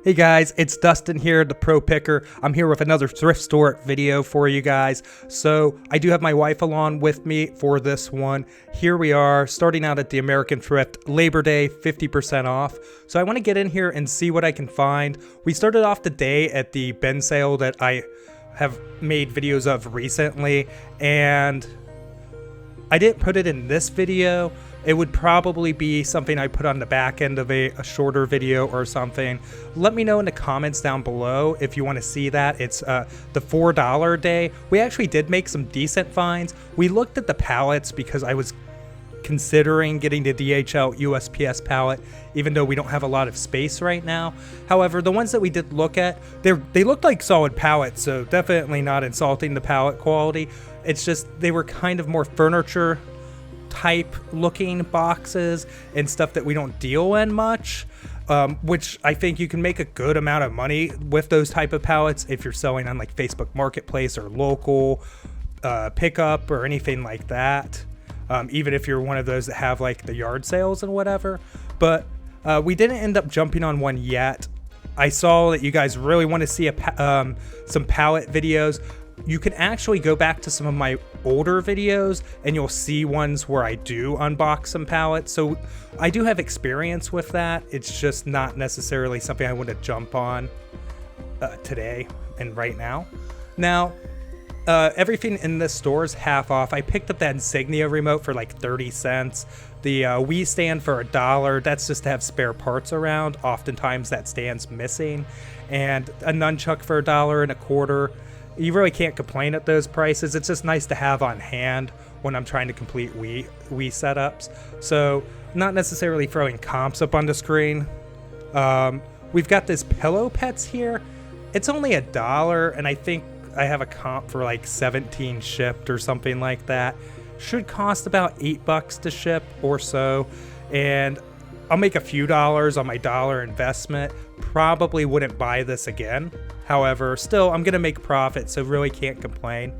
Hey guys, it's Dustin here, the Pro Picker. I'm here with another thrift store video for you guys. So I do have my wife along with me for this one. Here we are, starting out at the American Thrift, Labor Day, 50% off. So I want to get in here and see what I can find. We started off the day at the bin sale that I have made videos of recently, and I didn't put it in this video. It would probably be something I put on the back end of a shorter video or something. Let me know in the comments down below if you want to see that. It's the $4 day. We actually did make some decent finds. We looked at the pallets because I was considering getting the DHL USPS pallet, even though we don't have a lot of space right now. However, the ones that we did look at, they looked like solid pallets, so definitely not insulting the pallet quality. It's just they were kind of more furniture type looking boxes and stuff that we don't deal in much, which I think you can make a good amount of money with those type of pallets if you're selling on like Facebook Marketplace or local pickup or anything like that, even if you're one of those that have like the yard sales and whatever. But we didn't end up jumping on one yet. I saw that you guys really want to see some pallet videos. You can actually go back to some of my older videos and you'll see ones where I do unbox some pallets. So I do have experience with that. It's just not necessarily something I want to jump on today and right now. Now, everything in this store is half off. I picked up that Insignia remote for like 30 cents. The Wii stand for $1. That's just to have spare parts around. Oftentimes that stand's missing. And a nunchuck for $1.25. You really can't complain at those prices. It's just nice to have on hand when I'm trying to complete Wii setups. So not necessarily throwing comps up on the screen. We've got this Pillow Pets here. It's only $1, and I think I have a comp for like 17 shipped or something like that. Should cost about $8 to ship or so. And I'll make a few dollars on my dollar investment. Probably wouldn't buy this again. However, still, I'm going to make profit, so really can't complain.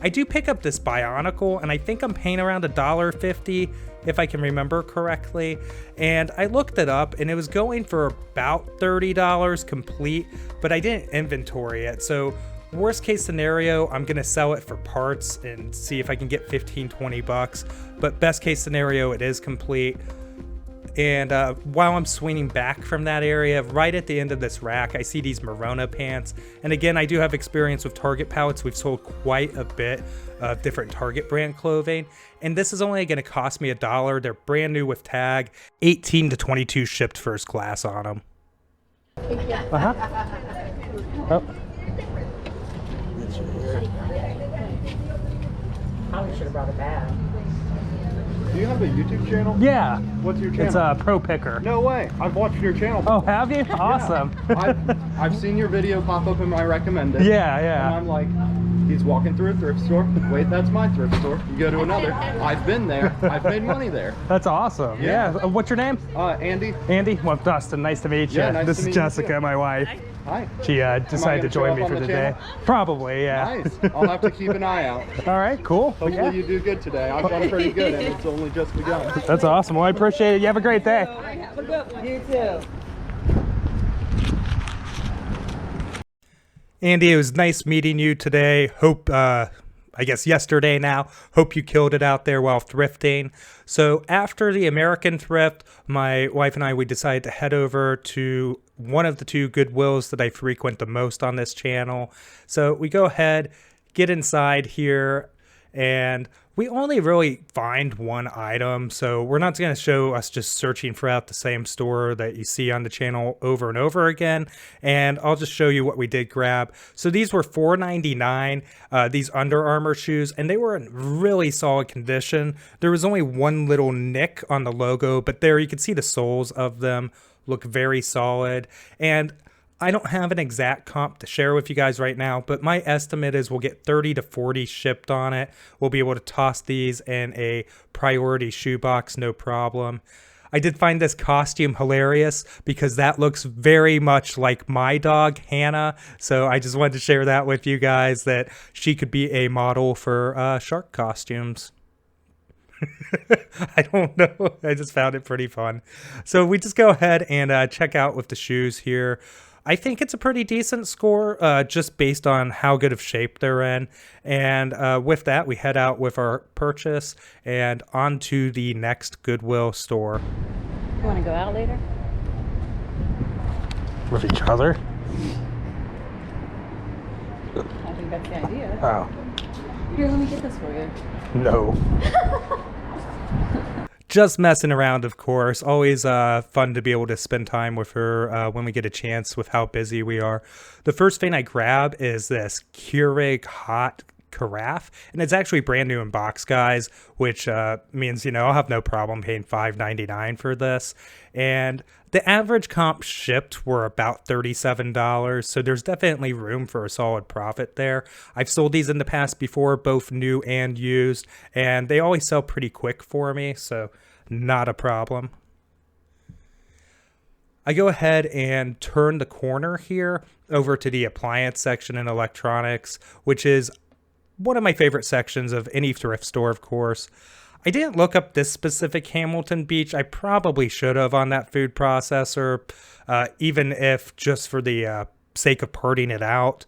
I do pick up this Bionicle, and I think I'm paying around $1.50, if I can remember correctly. And I looked it up, and it was going for about $30 complete, but I didn't inventory it. So worst case scenario, I'm going to sell it for parts and see if I can get 15, 20 bucks. But best case scenario, it is complete. And while I'm swinging back from that area, right at the end of this rack, I see these Merona pants. And again, I do have experience with Target pallets. We've sold quite a bit of different Target brand clothing. And this is only going to cost me $1. They're brand new with tag, 18 to 22 shipped first class on them. Oh. Probably should have brought a bag. Do you have a YouTube channel? Yeah. What's your channel? It's Pro Picker. No way. I've watched your channel before. Oh, have you? Awesome. Yeah. I've seen your video pop up in my recommended. Yeah, yeah. And I'm like, he's walking through a thrift store. Wait, that's my thrift store. You go to another. I've been there. I've made money there. That's awesome. Yeah. What's your name? Andy. Andy? Well, Dustin, nice to meet you. Yeah, nice this to is meet you Jessica, too. my wife. Hi. She decided to join me for the day. Probably, yeah. Nice. I'll have to keep an eye out. All right, cool. Hopefully you do good today. I've done pretty good and it's only just begun. That's awesome. Well, I appreciate it. You have a great day. Have a good one. You too. Andy, it was nice meeting you today. Hope, I guess yesterday now. Hope you killed it out there while thrifting. So after the American Thrift, my wife and I, we decided to head over to one of the two Goodwills that I frequent the most on this channel. So we go ahead, get inside here, and we only really find one item. So we're not going to show us just searching throughout the same store that you see on the channel over and over again. And I'll just show you what we did grab. So these were $4.99, these Under Armour shoes, and they were in really solid condition. There was only one little nick on the logo, but there you can see the soles of them look very solid. And I don't have an exact comp to share with you guys right now, but my estimate is we'll get 30 to 40 shipped on it. We'll be able to toss these in a priority shoebox, no problem. I did find this costume hilarious because that looks very much like my dog, Hannah. So I just wanted to share that with you guys, that she could be a model for shark costumes. I don't know. I just found it pretty fun. So we just go ahead and check out with the shoes here. I think it's a pretty decent score, just based on how good of shape they're in. And with that, we head out with our purchase and on to the next Goodwill store. You want to go out later? With each other? I think that's the idea. Oh, Here, let me get this for you. no. Just messing around, of course. Always fun to be able to spend time with her when we get a chance with how busy we are. The first thing I grab is this Keurig hot carafe, and it's actually brand new in box, guys, which means, you know, I'll have no problem paying $5.99 for this. And the average comp shipped were about $37, so there's definitely room for a solid profit there. I've sold these in the past before, both new and used, and they always sell pretty quick for me, so not a problem. I go ahead and turn the corner here over to the appliance section in electronics, which is one of my favorite sections of any thrift store, of course. I didn't look up this specific Hamilton Beach. I probably should have on that food processor, even if just for the sake of parting it out.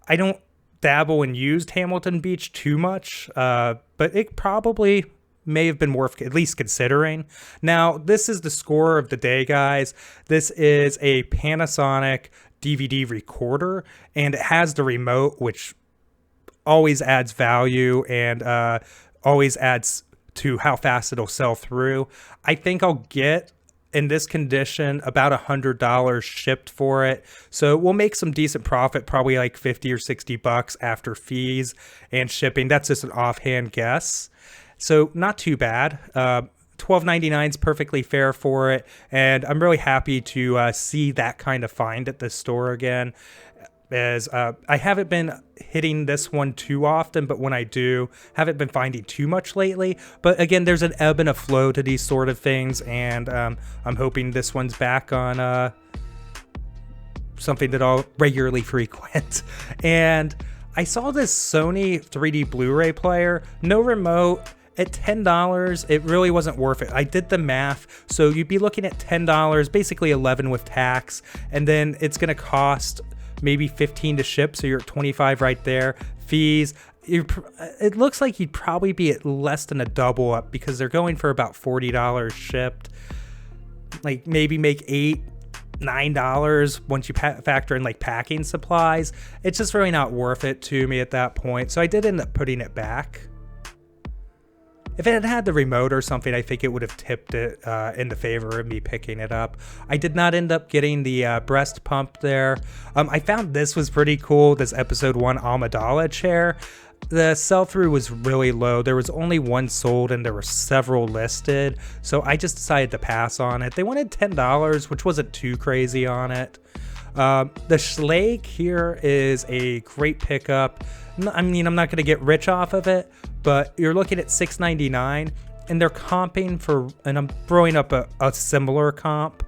I don't dabble in used Hamilton Beach too much, but it probably may have been worth at least considering. Now, this is the score of the day, guys. This is a Panasonic DVD recorder, and it has the remote, which always adds value and always adds to how fast it'll sell through. I think I'll get, in this condition, about $100 shipped for it. So we'll make some decent profit, probably like 50 or 60 bucks after fees and shipping. That's just an offhand guess. So not too bad. $12.99 is perfectly fair for it. And I'm really happy to see that kind of find at this store again. As I haven't been hitting this one too often, but when I do, haven't been finding too much lately. But again, there's an ebb and a flow to these sort of things, and I'm hoping this one's back on something that I'll regularly frequent. And I saw this Sony 3D Blu-ray player, no remote, at $10. It really wasn't worth it. I did the math, so you'd be looking at $10, basically $11 with tax, and then it's going to cost maybe $15 to ship, so you're at $25 right there. Fees, it looks like you'd probably be at less than a double up because they're going for about $40 shipped. Like maybe make $8-9 once you factor in like packing supplies. It's just really not worth it to me at that point, so I did end up putting it back. If it had had the remote or something, I think it would have tipped it in the favor of me picking it up. I did not end up getting the breast pump there. I found this was pretty cool, this episode 1 Amidala chair. The sell-through was really low. There was only one sold and there were several listed, so I just decided to pass on it. They wanted $10, which wasn't too crazy on it. The Schlage here is a great pickup. I mean, I'm not going to get rich off of it, but you're looking at $6.99, and they're comping for, and I'm throwing up a similar comp.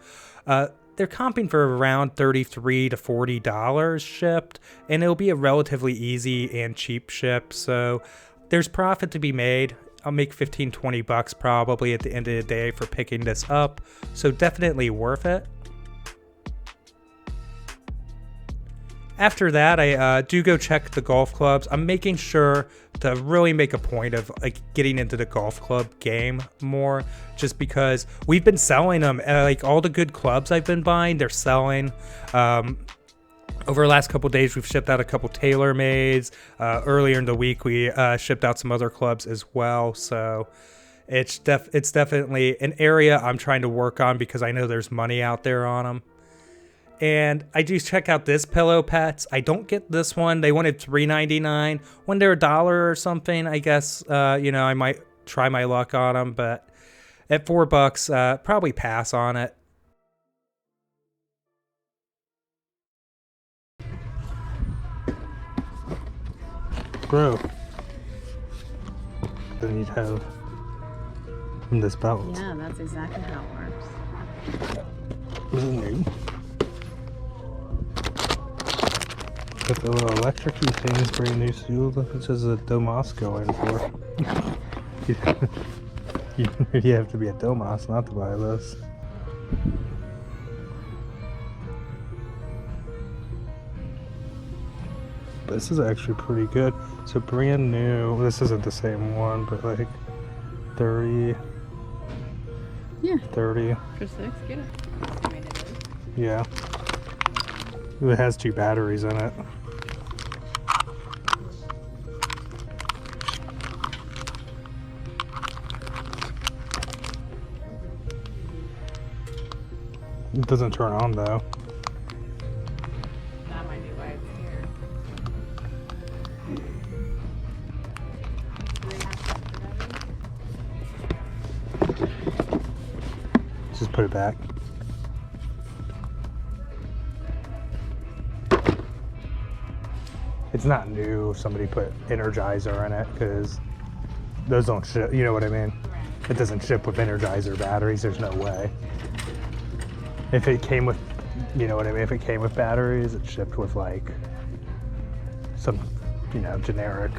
They're comping for around $33 to $40 shipped, and it'll be a relatively easy and cheap ship, so there's profit to be made. I'll make 15-20 bucks probably at the end of the day for picking this up, so definitely worth it. After that, I do go check the golf clubs. I'm making sure to really make a point of like getting into the golf club game more, just because we've been selling them. Like all the good clubs I've been buying, they're selling. Over the last couple days, we've shipped out a couple TaylorMades. Earlier in the week, we shipped out some other clubs as well. So it's definitely an area I'm trying to work on because I know there's money out there on them. And I do check out this Pillow Pets. I don't get this one. They wanted $3.99. When they're $1 or something, I guess, you know, I might try my luck on them. But at $4, probably pass on it. Bro. Then you'd have this belt. Yeah, that's exactly how it works. This is new. Got the little electric-y things, brand new too. Look, it says a Domas going for. You have to be a Domas not to buy this. This is actually pretty good. So brand new. This isn't the same one, but like 30. Yeah. 30. For 6, get it. I mean, it is. Yeah. It has 2 batteries in it. It doesn't turn on though. That might be why it's here. Do they have stuff for that? Just put it back. It's not new if somebody put Energizer in it, because those don't ship, you know what I mean? Right. It doesn't ship with Energizer batteries, there's no way. If it came with, you know what I mean, if it came with batteries, it shipped with like some, you know, generic.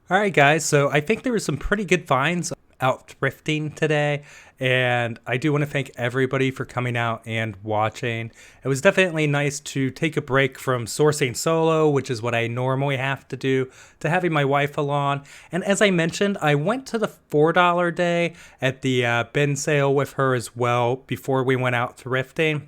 All right, guys, so I think there were some pretty good finds out thrifting today, and I do want to thank everybody for coming out and watching. It was definitely nice to take a break from sourcing solo, which is what I normally have to do, to having my wife along. And as I mentioned, I went to the $4 day at the bin sale with her as well before we went out thrifting.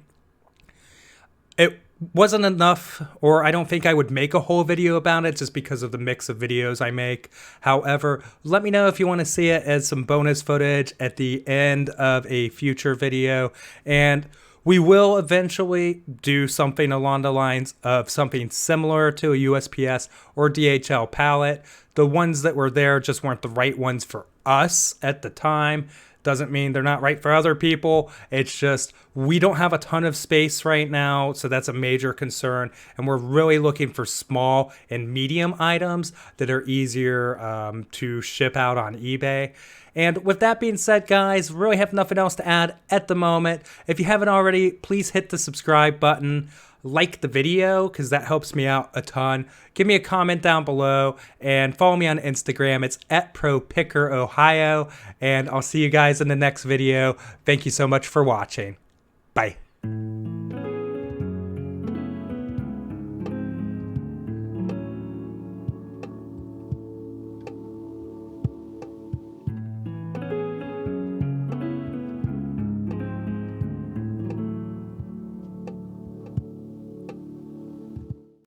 It wasn't enough, or I don't think I would make a whole video about it just because of the mix of videos I make. However, let me know if you want to see it as some bonus footage at the end of a future video, and we will eventually do something along the lines of something similar to a USPS or DHL pallet. The ones that were there just weren't the right ones for us at the time. Doesn't mean they're not right for other people. It's just we don't have a ton of space right now, so that's a major concern. And we're really looking for small and medium items that are easier to ship out on eBay. And with that being said, guys, really have nothing else to add at the moment. If you haven't already, please hit the subscribe button. Like the video, because that helps me out a ton. Give me a comment down below and follow me on Instagram. It's @ProPickerOhio, and I'll see you guys in the next video. Thank you so much for watching. Bye.